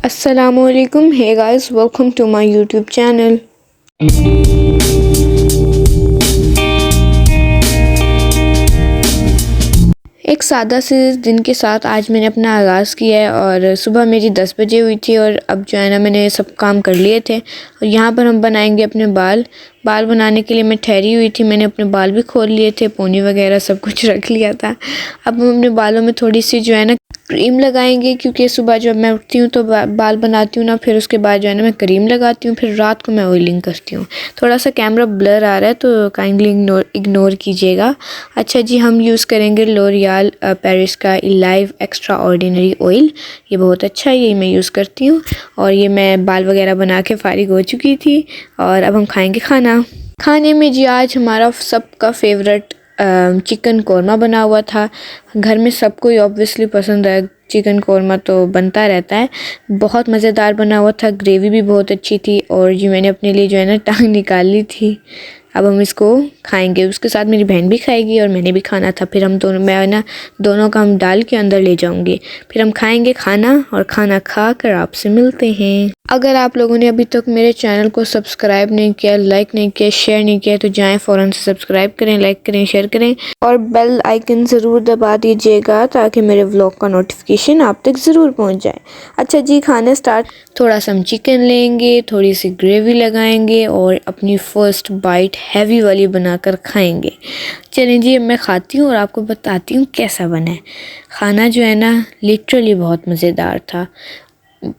Assalamualaikum. Hey guys, welcome to my YouTube channel. एक सादा से दिन के साथ आज मैंने अपना आगाज़ किया है और सुबह मेरी 10 बजे हुई थी और अब जो है ना मैंने सब काम कर लिए थे और यहाँ पर हम बनाएंगे अपने बाल बनाने के लिए मैं ठहरी हुई थी। मैंने अपने बाल भी खोल लिए थे, पोनी वगैरह सब कुछ रख लिया था। अब हम अपने बालों में थोड़ी सी जो है ना क्रीम लगाएंगे, क्योंकि सुबह जब मैं उठती हूँ तो बाल बनाती हूँ ना, फिर उसके बाद जो है ना मैं क्रीम लगाती हूँ, फिर रात को मैं ऑयलिंग करती हूँ। थोड़ा सा कैमरा ब्लर आ रहा है तो काइंडली इग्नोर कीजिएगा। अच्छा जी, हम यूज़ करेंगे लोरियल पेरिस का इलाइव एक्स्ट्रा ऑर्डिनरी ऑयल। ये बहुत अच्छा है, यही मैं यूज़ करती हूँ। और ये मैं बाल वगैरह बना के फ़ारिग हो चुकी थी और अब हम खाएंगे खाने में जी आज हमारा सबका फेवरेट चिकन कौरमा बना हुआ था। घर में सबको ही ऑब्वियसली पसंद है, चिकन कौरमा तो बनता रहता है। बहुत मज़ेदार बना हुआ था, ग्रेवी भी बहुत अच्छी थी और जी मैंने अपने लिए जो है ना टांग निकाल ली थी। अब हम इसको खाएंगे, उसके साथ मेरी बहन भी खाएगी और मैंने भी खाना था। फिर हम दोनों, मैं ना दोनों का हम डाल के अंदर ले जाऊंगी, फिर हम खाएंगे खाना और खाना खा कर आपसे मिलते हैं। अगर आप लोगों ने अभी तक मेरे चैनल को सब्सक्राइब नहीं किया, लाइक नहीं किया, शेयर नहीं किया तो जाएं फ़ौरन से सब्सक्राइब करें, लाइक करें, शेयर करें और बेल आइकन ज़रूर दबा दीजिएगा ताकि मेरे व्लॉग का नोटिफिकेशन आप तक ज़रूर पहुंच जाए। अच्छा जी, खाने स्टार्ट। थोड़ा सा हम चिकन लेंगे, थोड़ी सी ग्रेवी लगाएंगे और अपनी फ़र्स्ट बाइट हैवी वाली बनाकर खाएंगे। चलें जी, अब मैं खाती हूँ और आपको बताती हूँ कैसा बना है। खाना जो है ना लिटरली बहुत मज़ेदार था।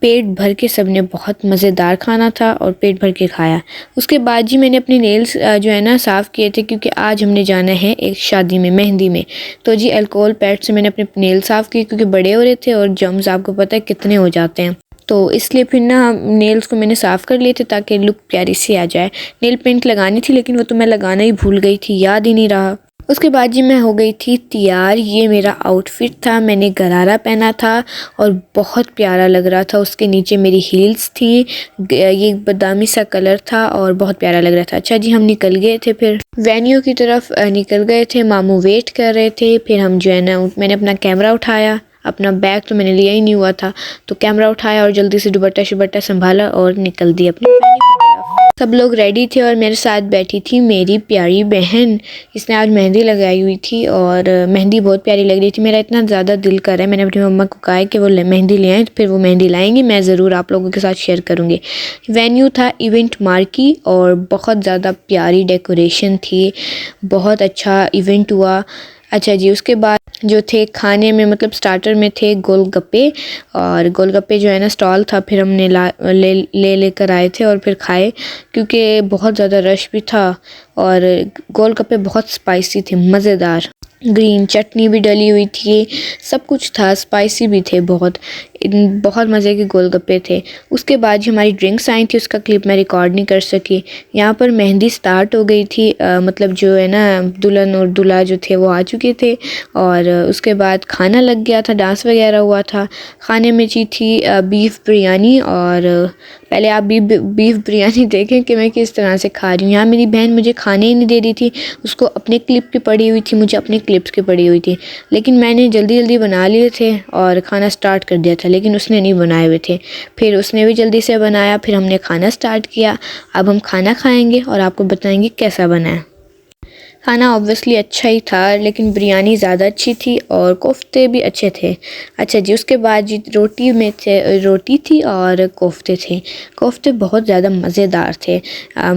पेट भर के सब ने बहुत मज़ेदार खाना था और पेट भर के खाया। उसके बाद जी मैंने अपने नेल्स जो है ना साफ़ किए थे, क्योंकि आज हमने जाना है एक शादी में, मेहंदी में। तो जी अल्कोहल पैड से मैंने अपने नेल साफ़ किए, क्योंकि बड़े हो रहे थे और जर्म्स आपको पता है कितने हो जाते हैं। तो इसलिए फिर ना नेल्स को मैंने साफ़ कर लिए थे ताकि लुक प्यारी सी आ जाए। नेल पेंट लगानी थी लेकिन वो तो मैं लगाना ही भूल गई थी, याद ही नहीं रहा। उसके बाद जी मैं हो गई थी तैयार। ये मेरा आउटफिट था, मैंने गरारा पहना था और बहुत प्यारा लग रहा था। उसके नीचे मेरी हील्स थी, ये बादामी सा कलर था और बहुत प्यारा लग रहा था। अच्छा जी, हम निकल गए थे, फिर वेन्यू की तरफ निकल गए थे। मामू वेट कर रहे थे। फिर हम जो है ना, मैंने अपना कैमरा उठाया, अपना बैग तो मैंने लिया ही नहीं हुआ था, तो कैमरा उठाया और जल्दी से दुपट्टा शुबट्टा संभाला और निकल दी अपनी वेन्यू की तरफ। सब लोग रेडी थे और मेरे साथ बैठी थी मेरी प्यारी बहन। इसने आज मेहंदी लगाई हुई थी और मेहंदी बहुत प्यारी लग रही थी। मेरा इतना ज़्यादा दिल कर रहा है, मैंने अपनी मम्मा को कहा है कि वो मेहंदी ले आएँ, फिर वो मेहंदी लाएंगी, मैं ज़रूर आप लोगों के साथ शेयर करूँगी। वेन्यू था इवेंट मार्की और बहुत ज़्यादा प्यारी डेकोरेशन थी, बहुत अच्छा इवेंट हुआ। अच्छा जी, उसके बाद जो थे खाने में, मतलब स्टार्टर में थे गोलगप्पे, और गोलगप्पे जो है ना स्टॉल था, फिर हमने लेकर आए थे और फिर खाए, क्योंकि बहुत ज़्यादा रश भी था और गोलगप्पे बहुत स्पाइसी थे, मज़ेदार। ग्रीन चटनी भी डली हुई थी, सब कुछ था, स्पाइसी भी थे बहुत। बहुत मज़े के गोलगप्पे थे। उसके बाद जो हमारी ड्रिंक्स आई थी उसका क्लिप मैं रिकॉर्ड नहीं कर सकी। यहाँ पर मेहंदी स्टार्ट हो गई थी, मतलब जो है ना दुल्हन और दूल्हा जो थे वो आ चुके थे और उसके बाद खाना लग गया था, डांस वगैरह हुआ था। खाने में जी थी बीफ बिरयानी, और पहले आप बीफ बिरयानी देखें कि मैं किस तरह से खा रही हूँ। यहाँ मेरी बहन मुझे खाने ही नहीं दे रही थी, उसको अपने क्लिप की पड़ी हुई थी, मुझे अपने क्लिप्स की पड़ी हुई थी। लेकिन मैंने जल्दी जल्दी बना लिए थे और खाना स्टार्ट कर दिया था, लेकिन उसने नहीं बनाए हुए थे। फिर उसने भी जल्दी से बनाया, फिर हमने खाना स्टार्ट किया। अब हम खाना खाएंगे और आपको बताएंगे कैसा बना है। खाना ऑब्वियसली अच्छा ही था, लेकिन बिरयानी ज़्यादा अच्छी थी और कोफ्ते भी अच्छे थे। अच्छा जी, उसके बाद जी रोटी थी और कोफ्ते थे। कोफ्ते बहुत ज़्यादा मज़ेदार थे,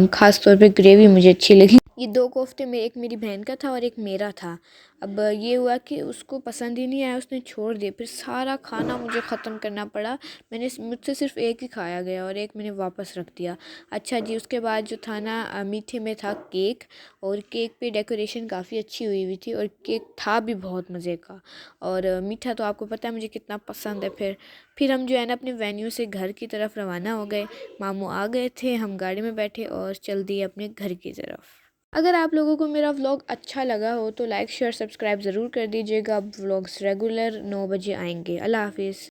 ख़ास तौर पे ग्रेवी मुझे अच्छी लगी। ये दो कोफ्ते में, एक मेरी बहन का था और एक मेरा था। अब ये हुआ कि उसको पसंद ही नहीं आया, उसने छोड़ दिया, फिर सारा खाना मुझे ख़त्म करना पड़ा। मुझसे सिर्फ एक ही खाया गया और एक मैंने वापस रख दिया। अच्छा जी, उसके बाद जो था ना मीठे में था केक, और केक पे डेकोरेशन काफ़ी अच्छी हुई हुई थी और केक था भी बहुत मज़े का। और मीठा तो आपको पता है मुझे कितना पसंद है। फिर हम जो है ना अपने वेन्यू से घर की तरफ रवाना हो गए। मामू आ गए थे, हम गाड़ी में बैठे और चल दिए अपने घर की तरफ। अगर आप लोगों को मेरा व्लॉग अच्छा लगा हो तो लाइक शेयर सब्सक्राइब ज़रूर कर दीजिएगा। अब व्लॉग्स रेगुलर 9 बजे आएंगे। अल्लाह हाफिज़।